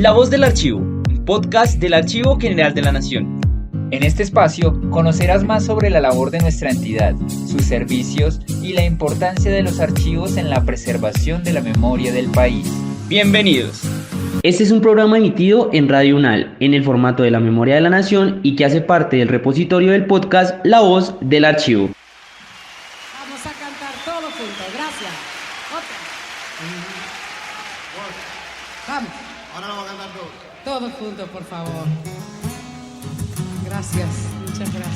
La Voz del Archivo, un podcast del Archivo General de la Nación. En este espacio conocerás más sobre la labor de nuestra entidad, sus servicios y la importancia de los archivos en la preservación de la memoria del país. Bienvenidos. Este es un programa emitido en Radio UNAL, en el formato de la Memoria de la Nación y que hace parte del repositorio del podcast La Voz del Archivo. Vamos a cantar todos juntos, gracias. Otra. Vamos. Ahora lo vamos a cantar todos. Todos juntos, por favor. Gracias, muchas gracias.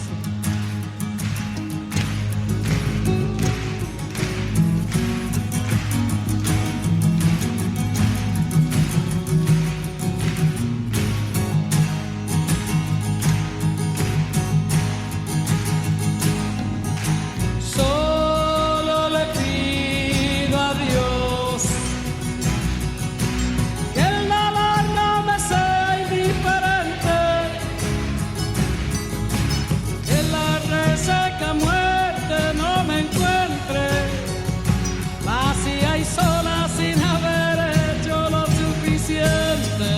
Solo le pido a Dios que el dolor no me sea indiferente, que la reseca muerte no me encuentre vacía y sola sin haber hecho lo suficiente.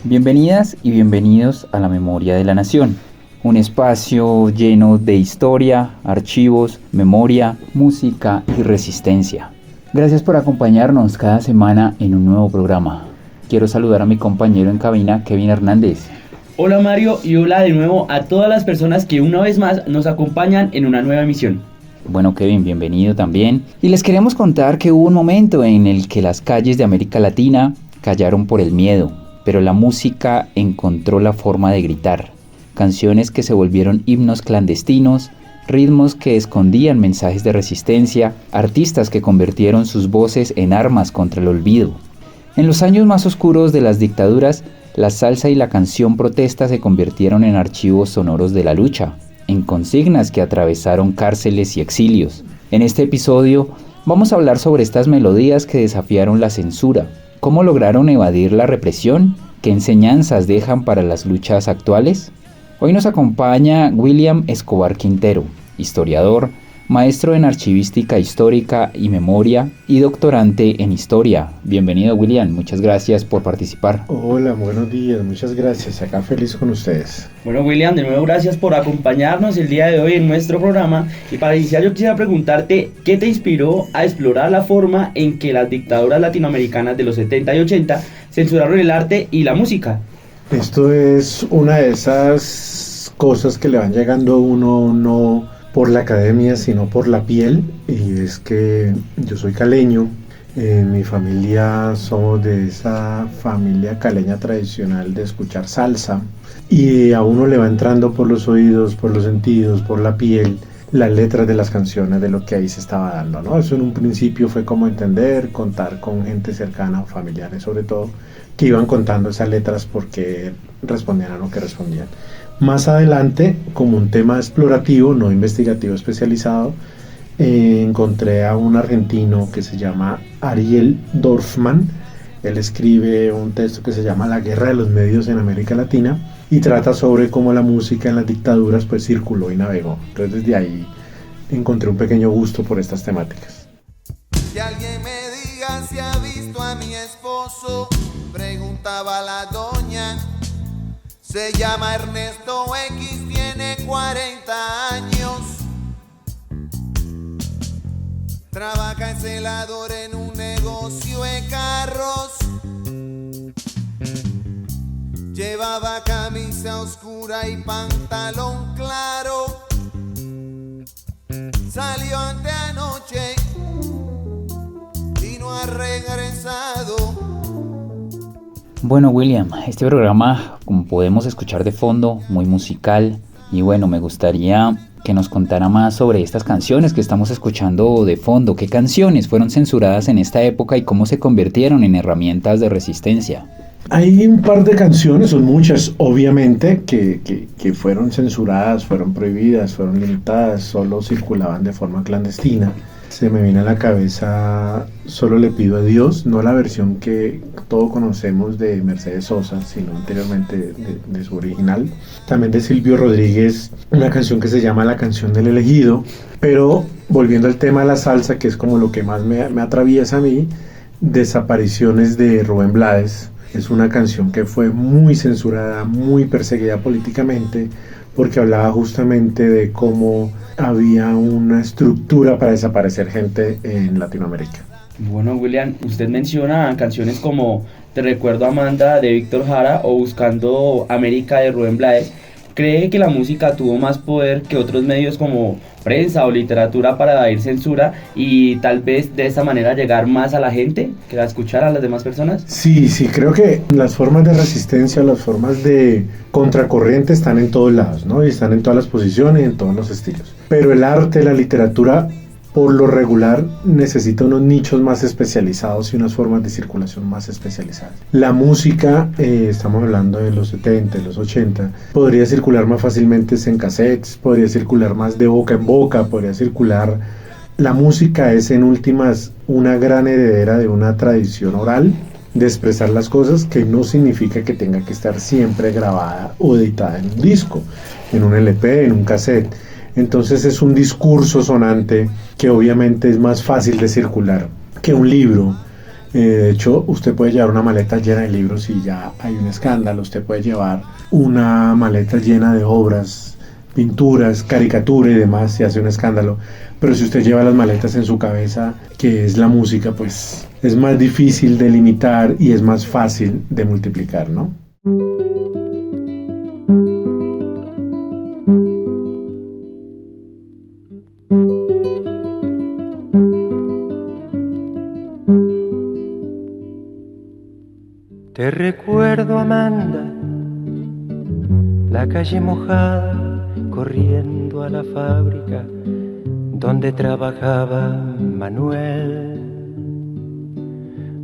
Bienvenidas y bienvenidos a la Memoria de la Nación, un espacio lleno de historia, archivos, memoria, música y resistencia. Gracias por acompañarnos cada semana en un nuevo programa. Quiero saludar a mi compañero en cabina, Kevin Hernández. Hola Mario y hola de nuevo a todas las personas que una vez más nos acompañan en una nueva emisión. Bueno, Kevin, bienvenido también. Y les queremos contar que hubo un momento en el que las calles de América Latina callaron por el miedo, pero la música encontró la forma de gritar. Canciones que se volvieron himnos clandestinos, ritmos que escondían mensajes de resistencia, artistas que convirtieron sus voces en armas contra el olvido. En los años más oscuros de las dictaduras, la salsa y la canción protesta se convirtieron en archivos sonoros de la lucha, en consignas que atravesaron cárceles y exilios. En este episodio vamos a hablar sobre estas melodías que desafiaron la censura, cómo lograron evadir la represión, qué enseñanzas dejan para las luchas actuales. Hoy nos acompaña William Escobar Quintero, historiador, maestro en archivística histórica y memoria y doctorante en historia. Bienvenido, William, muchas gracias por participar. Hola, buenos días, muchas gracias. Acá feliz con ustedes. Bueno William, de nuevo gracias por acompañarnos el día de hoy en nuestro programa. Y para iniciar yo quisiera preguntarte, ¿qué te inspiró a explorar la forma en que las dictaduras latinoamericanas de los 70 y 80 censuraron el arte y la música? Esto es una de esas cosas que le van llegando a uno no por la academia, sino por la piel. Y es que yo soy caleño, en mi familia somos de esa familia caleña tradicional de escuchar salsa, y a uno le va entrando por los oídos, por los sentidos, por la piel, las letras de las canciones, de lo que ahí se estaba dando, ¿no? Eso en un principio fue como entender, contar con gente cercana, familiares sobre todo, que iban contando esas letras porque respondían a lo que respondían. Más adelante, como un tema explorativo, no investigativo especializado, encontré a un argentino que se llama Ariel Dorfman. Él escribe un texto que se llama La guerra de los medios en América Latina y trata sobre cómo la música en las dictaduras pues circuló y navegó. Entonces desde ahí encontré un pequeño gusto por estas temáticas. Que alguien me diga si ha visto a mi esposo, preguntaba la doña. Se llama Ernesto X, tiene 40 años. Trabaja en celador en un negocio de carros. Llevaba camisa oscura y pantalón claro. Salió anteanoche y no ha regresado. Bueno, William, este programa, como podemos escuchar de fondo, muy musical. Y bueno, me gustaría que nos contara más sobre estas canciones que estamos escuchando de fondo. ¿Qué canciones fueron censuradas en esta época y cómo se convirtieron en herramientas de resistencia? Hay un par de canciones, son muchas, obviamente, que fueron censuradas, fueron prohibidas, fueron limitadas, solo circulaban de forma clandestina. Se me viene a la cabeza Solo le pido a Dios, no la versión que todos conocemos de Mercedes Sosa, sino anteriormente de su original. También de Silvio Rodríguez, una canción que se llama La canción del elegido. Pero volviendo al tema de la salsa, que es como lo que más me atraviesa a mí, Desapariciones de Rubén Blades. Es una canción que fue muy censurada, muy perseguida políticamente, porque hablaba justamente de cómo había una estructura para desaparecer gente en Latinoamérica. Bueno, William, usted menciona canciones como Te recuerdo Amanda de Víctor Jara o Buscando América de Rubén Blades. ¿Cree que la música tuvo más poder que otros medios como prensa o literatura para evadir censura y tal vez de esa manera llegar más a la gente, que la escuchara a las demás personas? Sí, creo que las formas de resistencia, las formas de contracorriente están en todos lados, ¿no? Y están en todas las posiciones y en todos los estilos. Pero el arte, la literatura, por lo regular, necesita unos nichos más especializados y unas formas de circulación más especializadas. La música, estamos hablando de los 70, de los 80, podría circular más fácilmente en cassettes, podría circular más de boca en boca, podría circular... La música es en últimas una gran heredera de una tradición oral de expresar las cosas, que no significa que tenga que estar siempre grabada o editada en un disco, en un LP, en un cassette. Entonces es un discurso sonante que obviamente es más fácil de circular que un libro. De hecho, usted puede llevar una maleta llena de libros y ya hay un escándalo. Usted puede llevar una maleta llena de obras, pinturas, caricatura y demás y hace un escándalo. Pero si usted lleva las maletas en su cabeza, que es la música, pues es más difícil de limitar y es más fácil de multiplicar, ¿no? Te recuerdo, Amanda, la calle mojada, corriendo a la fábrica donde trabajaba Manuel.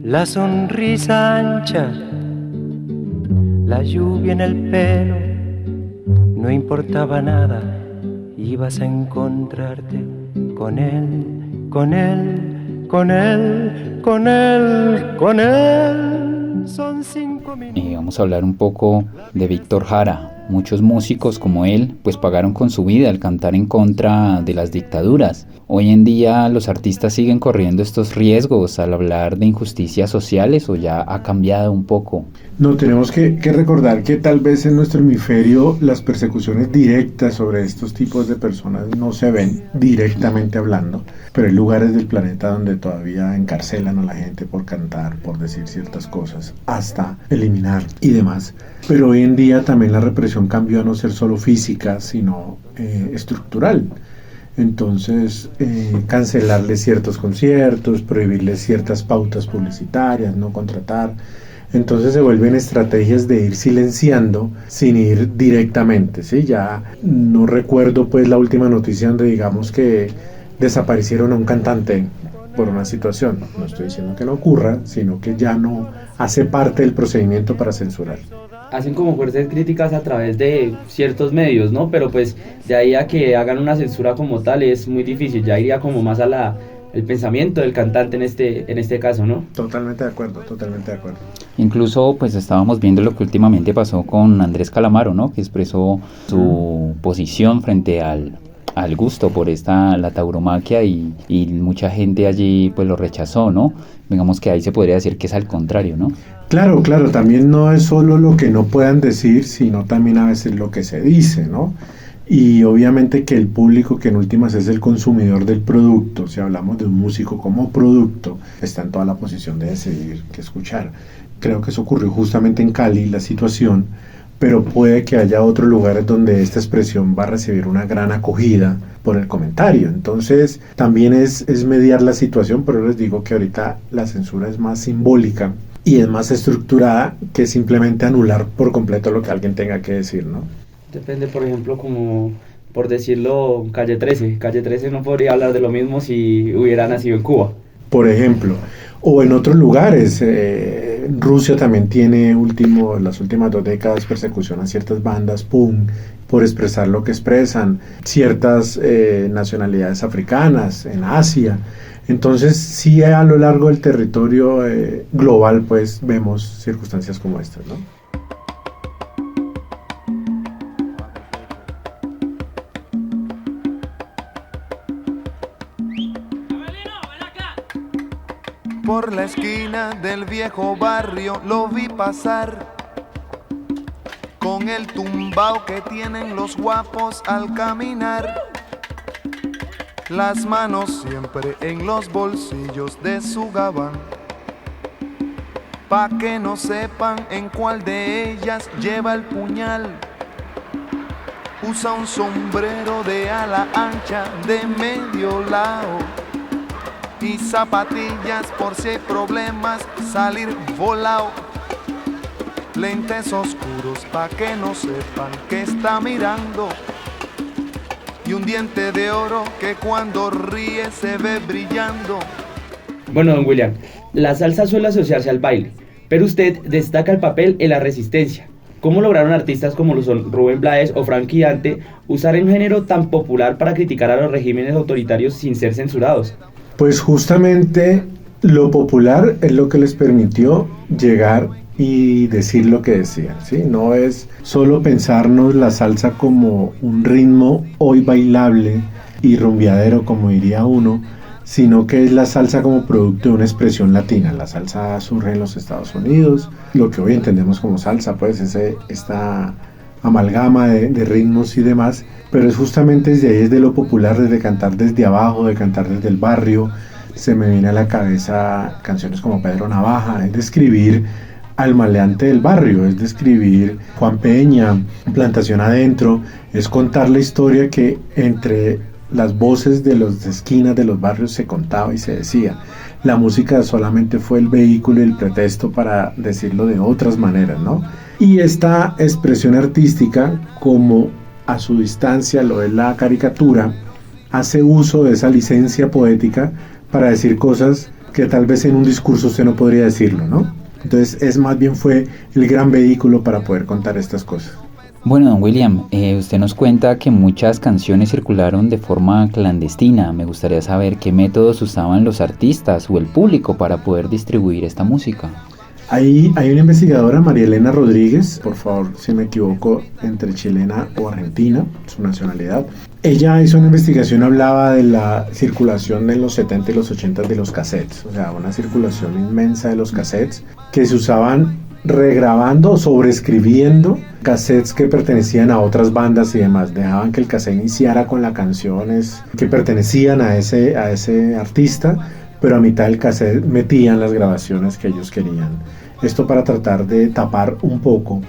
La sonrisa ancha, la lluvia en el pelo, no importaba nada, ibas a encontrarte con él, con él, con él, con él, con él. Son 5 minutos. Vamos a hablar un poco de Víctor Jara. Muchos músicos como él pues pagaron con su vida al cantar en contra de las dictaduras. Hoy en día los artistas siguen corriendo estos riesgos al hablar de injusticias sociales, o ya ha cambiado un poco. No, tenemos que recordar que tal vez en nuestro hemisferio las persecuciones directas sobre estos tipos de personas no se ven directamente hablando, pero hay lugares del planeta donde todavía encarcelan a la gente por cantar, por decir ciertas cosas, hasta eliminar y demás. Pero hoy en día también la represión cambió a no ser solo física, sino estructural. Entonces, cancelarles ciertos conciertos, prohibirles ciertas pautas publicitarias, no contratar. Entonces se vuelven estrategias de ir silenciando sin ir directamente, ¿sí? Ya no recuerdo pues la última noticia donde digamos que desaparecieron a un cantante por una situación. No estoy diciendo que no ocurra, sino que ya no hace parte del procedimiento para censurar. Hacen como fuertes críticas a través de ciertos medios, ¿no? Pero pues de ahí a que hagan una censura como tal es muy difícil, ya iría como más a el pensamiento del cantante en este caso, ¿no? Totalmente de acuerdo, totalmente de acuerdo. Incluso pues estábamos viendo lo que últimamente pasó con Andrés Calamaro, ¿no? Que expresó su posición frente al gusto por la tauromaquia y mucha gente allí pues lo rechazó, ¿no? Digamos que ahí se podría decir que es al contrario, ¿no? Claro, también no es solo lo que no puedan decir, sino también a veces lo que se dice, ¿no? Y obviamente que el público, que en últimas es el consumidor del producto, si hablamos de un músico como producto, está en toda la posición de decidir qué escuchar. Creo que eso ocurrió justamente en Cali, la situación, pero puede que haya otros lugares donde esta expresión va a recibir una gran acogida por el comentario. Entonces también es mediar la situación, pero les digo que ahorita la censura es más simbólica y es más estructurada que simplemente anular por completo lo que alguien tenga que decir, ¿no? Depende, por ejemplo, como por decirlo, Calle 13. Calle 13 no podría hablar de lo mismo si hubiera nacido en Cuba. Por ejemplo, o en otros lugares. Rusia también tiene las últimas 2 décadas persecución a ciertas bandas, por expresar lo que expresan, ciertas nacionalidades africanas, en Asia. Entonces, sí, a lo largo del territorio global, pues, vemos circunstancias como estas, ¿no? Por la esquina del viejo barrio lo vi pasar, con el tumbao que tienen los guapos al caminar, las manos siempre en los bolsillos de su gabán, pa' que no sepan en cuál de ellas lleva el puñal. Usa un sombrero de ala ancha de medio lado y zapatillas por si hay problemas salir volado. Lentes oscuros pa' que no sepan que está mirando, y un diente de oro que cuando ríe se ve brillando. Bueno, don William, la salsa suele asociarse al baile, pero usted destaca el papel en la resistencia. ¿Cómo lograron artistas como lo son Rubén Blades o Frankie Dante usar un género tan popular para criticar a los regímenes autoritarios sin ser censurados? Pues justamente lo popular es lo que les permitió llegar y decir lo que decían, ¿sí? No es solo pensarnos la salsa como un ritmo hoy bailable y rumbeadero, como diría uno, sino que es la salsa como producto de una expresión latina. La salsa surge en los Estados Unidos, lo que hoy entendemos como salsa, pues esta amalgama de ritmos y demás, pero es justamente desde ahí, desde lo popular, desde cantar desde abajo, de cantar desde el barrio. Se me viene a la cabeza canciones como Pedro Navaja, es de escribir al maleante del barrio, es de escribir Juan Peña, Plantación Adentro, es contar la historia que entre las voces de las esquinas de los barrios se contaba y se decía. La música solamente fue el vehículo y el pretexto para decirlo de otras maneras, ¿no? Y esta expresión artística, como a su distancia lo es la caricatura, hace uso de esa licencia poética para decir cosas que tal vez en un discurso usted no podría decirlo, ¿no? Entonces más bien fue el gran vehículo para poder contar estas cosas. Bueno, don William, usted nos cuenta que muchas canciones circularon de forma clandestina. Me gustaría saber qué métodos usaban los artistas o el público para poder distribuir esta música. Hay una investigadora, María Elena Rodríguez, por favor, si me equivoco, entre chilena o argentina, su nacionalidad. Ella hizo una investigación, hablaba de la circulación en los 70 y los 80 de los cassettes, o sea, una circulación inmensa de los cassettes que se usaban regrabando o sobreescribiendo cassettes que pertenecían a otras bandas y demás. Dejaban que el cassette iniciara con las canciones que pertenecían a ese artista, pero a mitad del cassette metían las grabaciones que ellos querían. Esto para tratar de tapar un poco.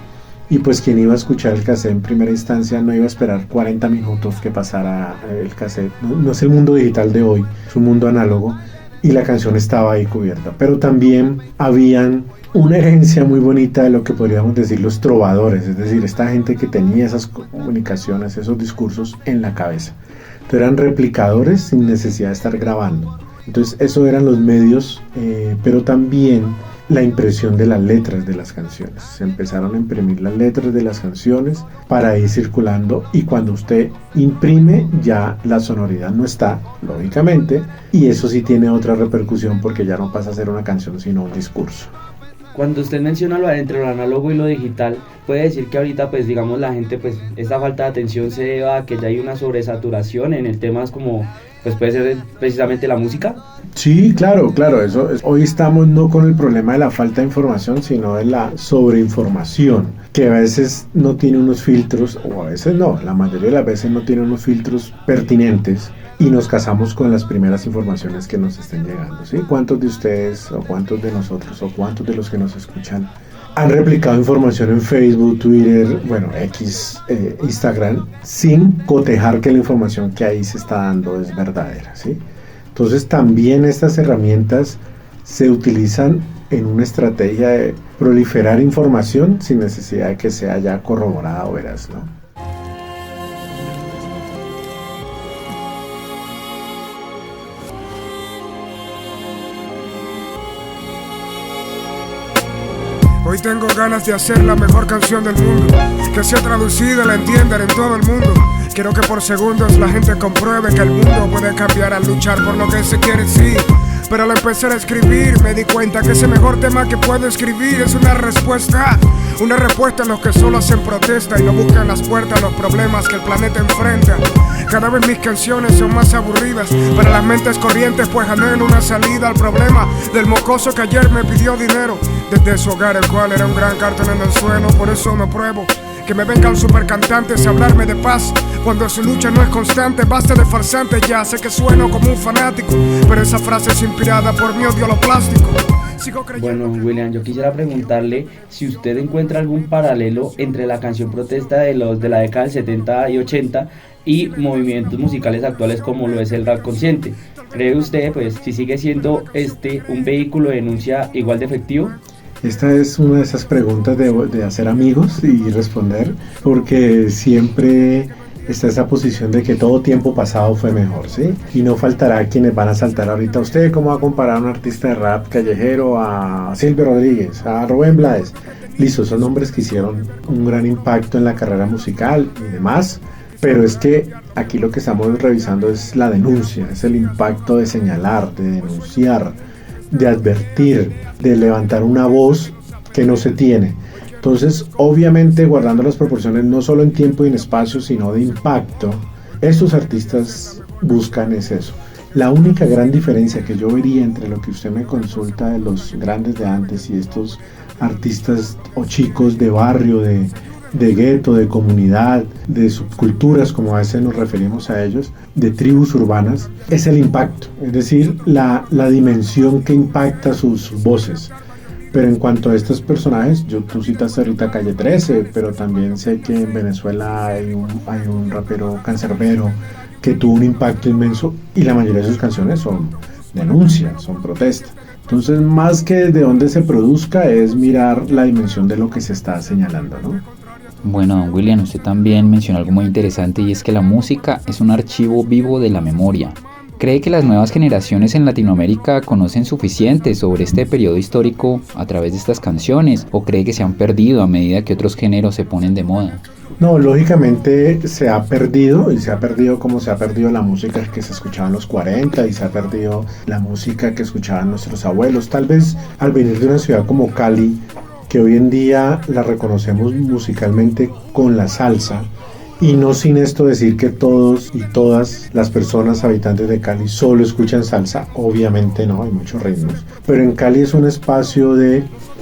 Y pues quien iba a escuchar el cassette en primera instancia no iba a esperar 40 minutos que pasara el cassette. No es el mundo digital de hoy, es un mundo análogo, y la canción estaba ahí cubierta. Pero también habían una herencia muy bonita de lo que podríamos decir los trovadores, es decir, esta gente que tenía esas comunicaciones, esos discursos en la cabeza. Entonces eran replicadores sin necesidad de estar grabando. Entonces eso eran los medios, pero también la impresión de las letras de las canciones. Se empezaron a imprimir las letras de las canciones para ir circulando, y cuando usted imprime ya la sonoridad no está, lógicamente, y eso sí tiene otra repercusión porque ya no pasa a ser una canción sino un discurso. Cuando usted menciona lo entre lo análogo y lo digital, puede decir que ahorita, pues digamos, la gente, pues esta falta de atención se debe a que ya hay una sobresaturación en el temas como, pues puede ser precisamente la música. Sí, claro, eso es. Hoy estamos no con el problema de la falta de información, sino de la sobreinformación, que a veces no tiene unos filtros, o a veces no, la mayoría de las veces no tiene unos filtros pertinentes, y nos casamos con las primeras informaciones que nos estén llegando, ¿sí? ¿Cuántos de ustedes, o cuántos de nosotros, o cuántos de los que nos escuchan han replicado información en Facebook, Twitter, X, Instagram, sin cotejar que la información que ahí se está dando es verdadera, ¿sí? Entonces también estas herramientas se utilizan en una estrategia de proliferar información sin necesidad de que sea ya corroborada o veraz, ¿no? Hoy tengo ganas de hacer la mejor canción del mundo, que sea traducida, la entiendan en todo el mundo. Quiero que por segundos la gente compruebe que el mundo puede cambiar al luchar por lo que se quiere, sí. Pero al empezar a escribir me di cuenta que ese mejor tema que puedo escribir es una respuesta a los que solo hacen protesta y no buscan las puertas a los problemas que el planeta enfrenta. Cada vez mis canciones son más aburridas para las mentes corrientes, pues anhelo una salida al problema del mocoso que ayer me pidió dinero desde su hogar, el cual era un gran cartón en el suelo. Por eso me pruebo que me vengan supercantantes a hablarme de paz cuando su lucha no es constante. Basta de farsante ya, sé que sueno como un fanático, pero esa frase es inspirada por mi odio a lo plástico. Bueno, William, yo quisiera preguntarle si usted encuentra algún paralelo entre la canción protesta de la década del 70 y 80 y movimientos musicales actuales como lo es el rap consciente. ¿Cree usted, pues, si sigue siendo un vehículo de denuncia igual de efectivo? Esta es una de esas preguntas de hacer amigos y responder, porque siempre está esa posición de que todo tiempo pasado fue mejor, ¿sí? Y no faltará quienes van a saltar ahorita. ¿Usted cómo va a comparar a un artista de rap callejero a Silvio Rodríguez, a Rubén Blades? Listo, son nombres que hicieron un gran impacto en la carrera musical y demás, pero es que aquí lo que estamos revisando es la denuncia, es el impacto de señalar, de denunciar, de advertir, de levantar una voz que no se tiene. Entonces, obviamente, guardando las proporciones no solo en tiempo y en espacio, sino de impacto, estos artistas buscan es eso. La única gran diferencia que yo vería entre lo que usted me consulta de los grandes de antes y estos artistas o chicos de barrio, de gueto, de comunidad, de subculturas, como a veces nos referimos a ellos, de tribus urbanas, es el impacto, es decir, la dimensión que impacta sus voces. Pero en cuanto a estos personajes, tú citas ahorita Calle 13, pero también sé que en Venezuela hay un rapero cancerbero que tuvo un impacto inmenso y la mayoría de sus canciones son denuncias, son protestas. Entonces, más que de dónde se produzca, es mirar la dimensión de lo que se está señalando, ¿no? Bueno, don William, usted también mencionó algo muy interesante y es que la música es un archivo vivo de la memoria. ¿Cree que las nuevas generaciones en Latinoamérica conocen suficiente sobre este periodo histórico a través de estas canciones o cree que se han perdido a medida que otros géneros se ponen de moda? No, lógicamente se ha perdido, y se ha perdido como se ha perdido la música que se escuchaba en los 40 y se ha perdido la música que escuchaban nuestros abuelos. Tal vez al venir de una ciudad como Cali, que hoy en día la reconocemos musicalmente con la salsa, y no sin esto decir que todos y todas las personas habitantes de Cali solo escuchan salsa, obviamente no, hay muchos ritmos, pero en Cali es un espacio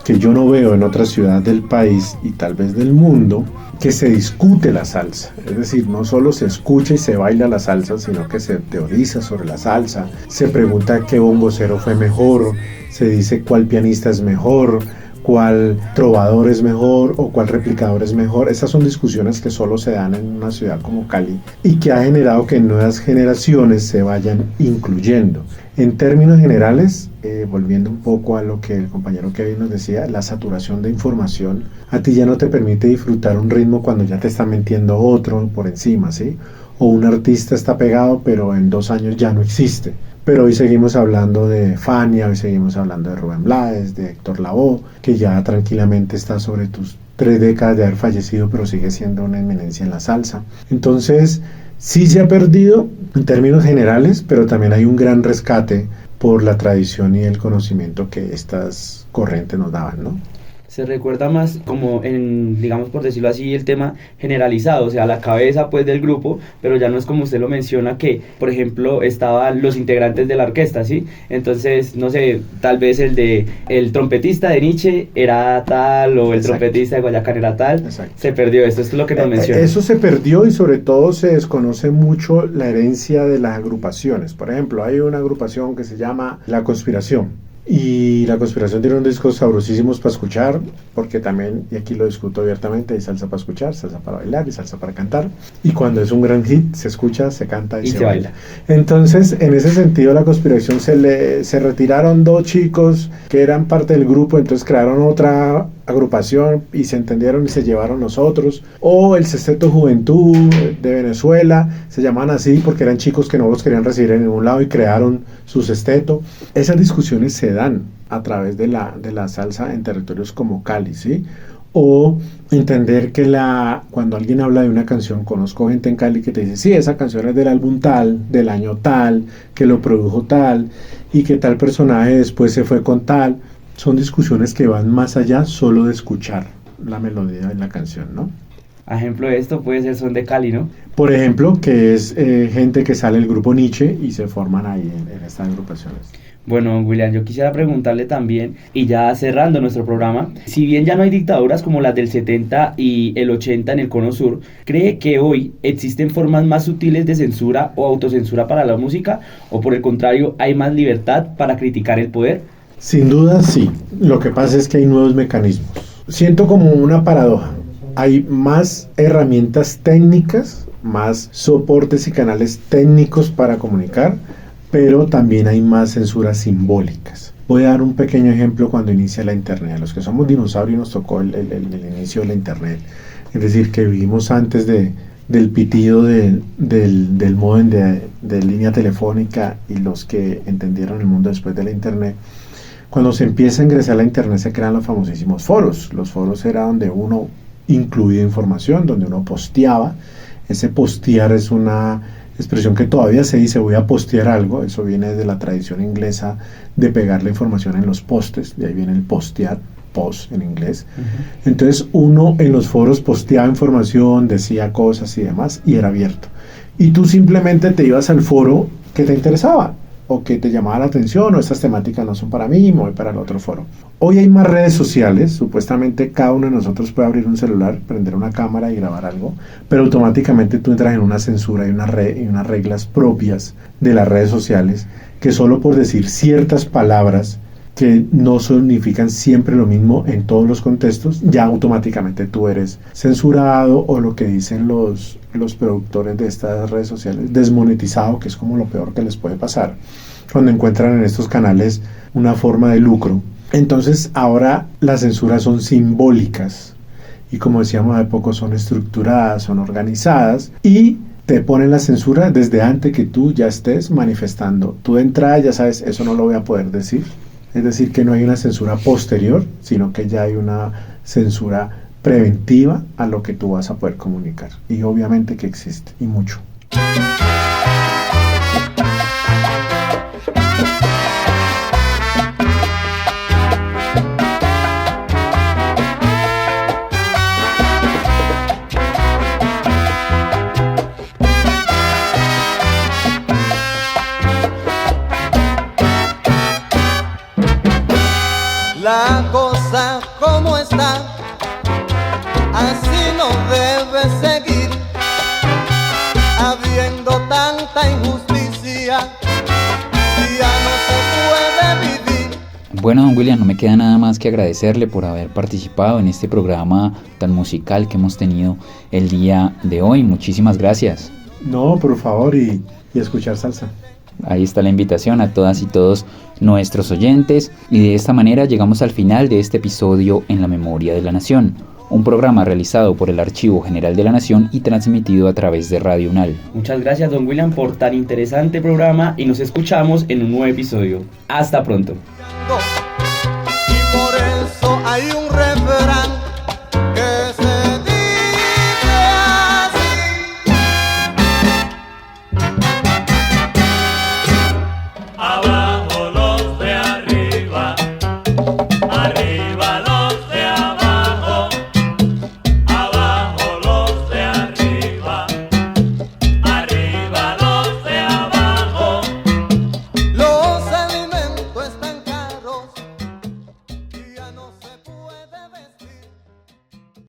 que yo no veo en otra ciudad del país y tal vez del mundo, que se discute la salsa, es decir, no solo se escucha y se baila la salsa, sino que se teoriza sobre la salsa, se pregunta qué bombocero fue mejor, se dice cuál pianista es mejor, cuál trovador es mejor o cuál replicador es mejor. Esas son discusiones que solo se dan en una ciudad como Cali y que ha generado que nuevas generaciones se vayan incluyendo. En términos generales, volviendo un poco a lo que el compañero Kevin nos decía, la saturación de información a ti ya no te permite disfrutar un ritmo cuando ya te está metiendo otro por encima, ¿sí? O un artista está pegado pero en 2 años ya no existe. Pero hoy seguimos hablando de Fania, hoy seguimos hablando de Rubén Blades, de Héctor Lavoe, que ya tranquilamente está sobre tus 3 décadas de haber fallecido, pero sigue siendo una eminencia en la salsa. Entonces, sí se ha perdido en términos generales, pero también hay un gran rescate por la tradición y el conocimiento que estas corrientes nos daban, ¿no? Se recuerda más como en, digamos por decirlo así, el tema generalizado, o sea, la cabeza pues del grupo, pero ya no es como usted lo menciona que, por ejemplo, estaban los integrantes de la orquesta, ¿sí? Entonces, no sé, tal vez el trompetista de Nietzsche era tal, o el Exacto. trompetista de Guayacán era tal. Exacto. Se perdió, esto es lo que nos menciona. Eso se perdió y sobre todo se desconoce mucho la herencia de las agrupaciones. Por ejemplo, hay una agrupación que se llama La Conspiración. Y La Conspiración tiene unos discos sabrosísimos para escuchar, porque también, y aquí lo discuto abiertamente, hay salsa para escuchar, salsa para bailar y salsa para cantar. Y cuando es un gran hit, se escucha, se canta y se baila. Entonces, en ese sentido, La Conspiración se retiraron 2 chicos que eran parte del grupo, entonces crearon otra agrupación y se entendieron y se llevaron los otros. O el Sexteto Juventud de Venezuela, se llaman así porque eran chicos que no los querían recibir en ningún lado y crearon su sexteto. Esas discusiones se dan a través de la salsa en territorios como Cali, ¿sí? o entender que cuando alguien habla de una canción, conozco gente en Cali que te dice, sí, esa canción es del álbum tal, del año tal, que lo produjo tal, y que tal personaje después se fue con tal. Son discusiones que van más allá solo de escuchar la melodía de la canción, ¿no? Ejemplo de esto puede ser Son de Cali, ¿no? Por ejemplo, que es gente que sale del grupo Nietzsche y se forman ahí en estas agrupaciones. Bueno, William, yo quisiera preguntarle también, y ya cerrando nuestro programa, si bien ya no hay dictaduras como las del 70 y el 80 en el Cono Sur, ¿cree que hoy existen formas más sutiles de censura o autocensura para la música? ¿O por el contrario, hay más libertad para criticar el poder? Sin duda, sí. Lo que pasa es que hay nuevos mecanismos. Siento como una paradoja. Hay más herramientas técnicas, más soportes y canales técnicos para comunicar, pero también hay más censuras simbólicas. Voy a dar un pequeño ejemplo cuando inicia la Internet. A los que somos dinosaurios nos tocó el inicio de la Internet. Es decir, que vivimos antes del pitido del módem de línea telefónica y los que entendieron el mundo después de la Internet. Cuando se empieza a ingresar a la Internet se crean los famosísimos foros. Los foros era donde uno incluía información, donde uno posteaba. Ese postear es una expresión que todavía se dice, voy a postear algo. Eso viene de la tradición inglesa de pegar la información en los postes, de ahí viene el postear, post en inglés. Entonces uno en los foros posteaba información, decía cosas y demás, y era abierto. Y tú simplemente te ibas al foro que te interesaba, o que te llamaba la atención, o estas temáticas no son para mí, me voy para el otro foro. Hoy hay más redes sociales, supuestamente cada uno de nosotros puede abrir un celular, prender una cámara y grabar algo, pero automáticamente tú entras en una censura y unas reglas propias de las redes sociales, que solo por decir ciertas palabras que no significan siempre lo mismo en todos los contextos, ya automáticamente tú eres censurado, o lo que dicen los productores de estas redes sociales, desmonetizado, que es como lo peor que les puede pasar cuando encuentran en estos canales una forma de lucro. Entonces ahora las censuras son simbólicas y, como decíamos hace poco, son estructuradas, son organizadas, y te ponen la censura desde antes que tú ya estés manifestando. Tú de entrada ya sabes, eso no lo voy a poder decir. Es decir, que no hay una censura posterior, sino que ya hay una censura preventiva a lo que tú vas a poder comunicar. Y obviamente que existe, y mucho. La cosa como está, así no debe seguir, habiendo tanta injusticia, ya no se puede vivir. Bueno, don William, no me queda nada más que agradecerle por haber participado en este programa tan musical que hemos tenido el día de hoy. Muchísimas gracias. No, por favor, y escuchar salsa. Ahí está la invitación a todas y todos nuestros oyentes, y de esta manera llegamos al final de este episodio en la Memoria de la Nación, un programa realizado por el Archivo General de la Nación y transmitido a través de Radio UNAL. Muchas gracias, don William, por tan interesante programa, y nos escuchamos en un nuevo episodio. Hasta pronto. Y por eso hay un refrán